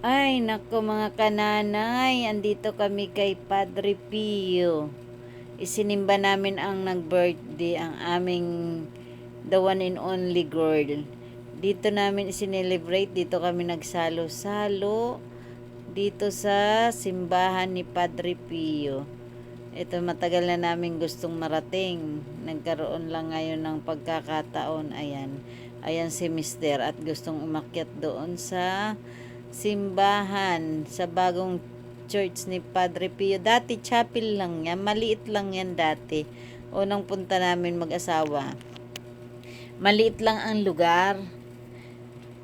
Ay, nako mga kananay, andito kami kay Padre Pio. Isinimba namin ang nag-birthday, ang aming the one and only girl. Dito namin isinelebrate, dito kami nagsalo-salo, dito sa simbahan ni Padre Pio. Ito matagal na namin gustong marating. Nagkaroon lang ngayon ng pagkakataon. Ayan si Mister at gustong umakyat doon sa simbahan, sa bagong church ni Padre Pio. Dati chapel lang yan, maliit lang yan dati. Unang punta namin mag-asawa. Maliit lang ang lugar.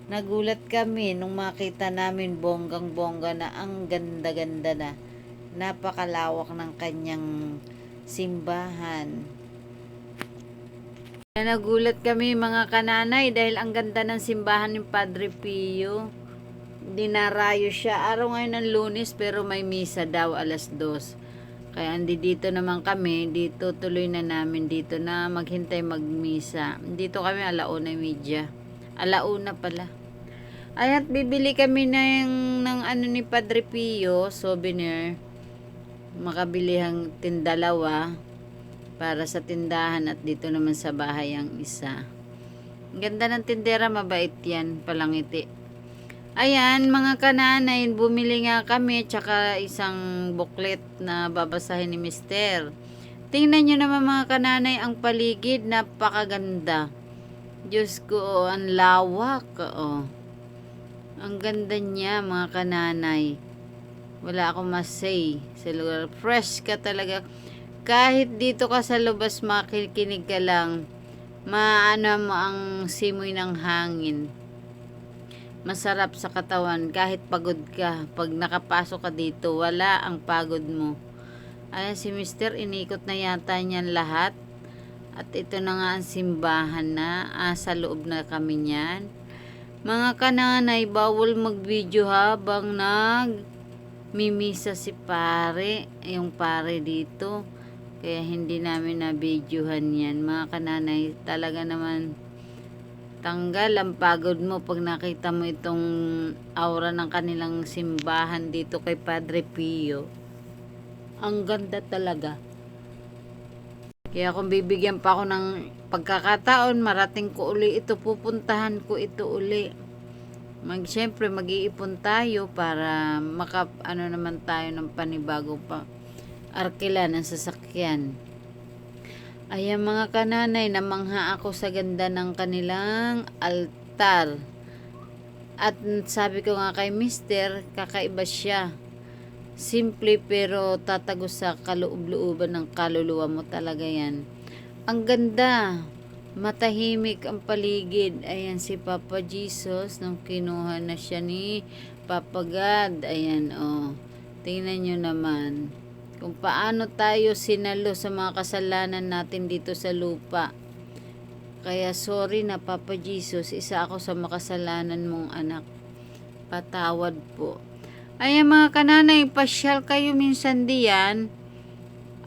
Nagulat kami nung makita namin bonggang-bongga na, ang ganda-ganda na. Napakalawak ng kanyang simbahan. Nagulat kami mga kananay dahil ang ganda ng simbahan ni Padre Pio. Dinarayo siya. Araw ngayon ng Lunes pero may misa daw alas 2. Kaya dito naman kami. Dito tuloy na namin dito na maghintay magmisa. Dito kami 1:30. 1:00 pala. Ay, at bibili kami ng ano ni Padre Pio, souvenir. Makabili ang tindalawa para sa tindahan at dito naman sa bahay ang isa. Ang ganda ng tindera, mabait yan, palangiti. Ayan, mga kananay, bumili nga kami tsaka isang booklet na babasahin ni Mister. Tingnan nyo naman mga kananay, ang paligid, napakaganda. Diyos ko, ang lawak. Ang ganda niya mga kananay. Wala akong masay sa lugar. Fresh ka talaga. Kahit dito ka sa lubas makikinig ka lang, maano mo ang simoy ng hangin. Masarap sa katawan kahit pagod ka. Pag nakapasok ka dito, wala ang pagod mo. Ayan si Mister, inikot na yata niyan lahat. At ito na nga ang simbahan na. Sa loob na kami niyan. Mga kananay, bawal mag-video habang mimisa si pare. Yung pare dito. Kaya hindi namin na-videohan yan. Mga kananay, talaga naman tanggal ang pagod mo pag nakita mo itong aura ng kanilang simbahan dito kay Padre Pio. Ang ganda talaga. Kaya kung bibigyan pa ako ng pagkakataon, marating ko uli ito, pupuntahan ko ito uli. Siyempre mag-iipon tayo para ano naman tayo ng panibago pa arkila ng sasakyan. Ayan mga kananay, namangha ako sa ganda ng kanilang altar. At sabi ko nga kay Mister, kakaiba siya. Simple pero tatagos sa kaloob-looban ng kaluluwa mo talaga yan. Ang ganda. Matahimik ang paligid. Ayan si Papa Jesus nung kinuha na siya ni Papa God. Ayan Tingnan nyo naman kung paano tayo sinalo sa mga kasalanan natin dito sa lupa. Kaya sorry na Papa Jesus, isa ako sa makasalanan mong anak. Patawad po. Ayan mga kananay, pasyal kayo minsan diyan.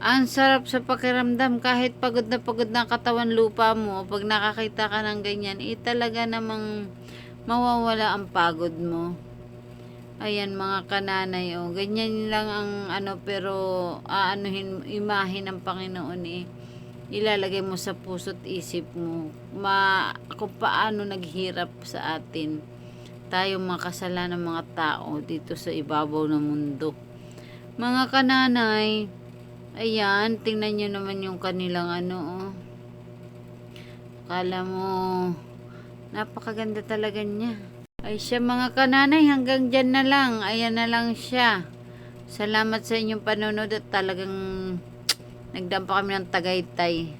Ang sarap sa pakiramdam kahit pagod na katawan lupa mo. Pag nakakita ka ng ganyan, talaga namang mawawala ang pagod mo. Ayan mga kananay, ganyan lang ang pero imahe ng Panginoon ilalagay mo sa puso't isip mo kung paano naghirap sa atin tayong makasalanan ng mga tao dito sa ibabaw ng mundo. Mga kananay, ayan, tingnan nyo naman yung kanilang kala mo napakaganda talaga niya. Ay siya mga kananay, hanggang dyan na lang. Ayan na lang siya. Salamat sa inyong panonood at talagang nagdampa kami ng Tagaytay.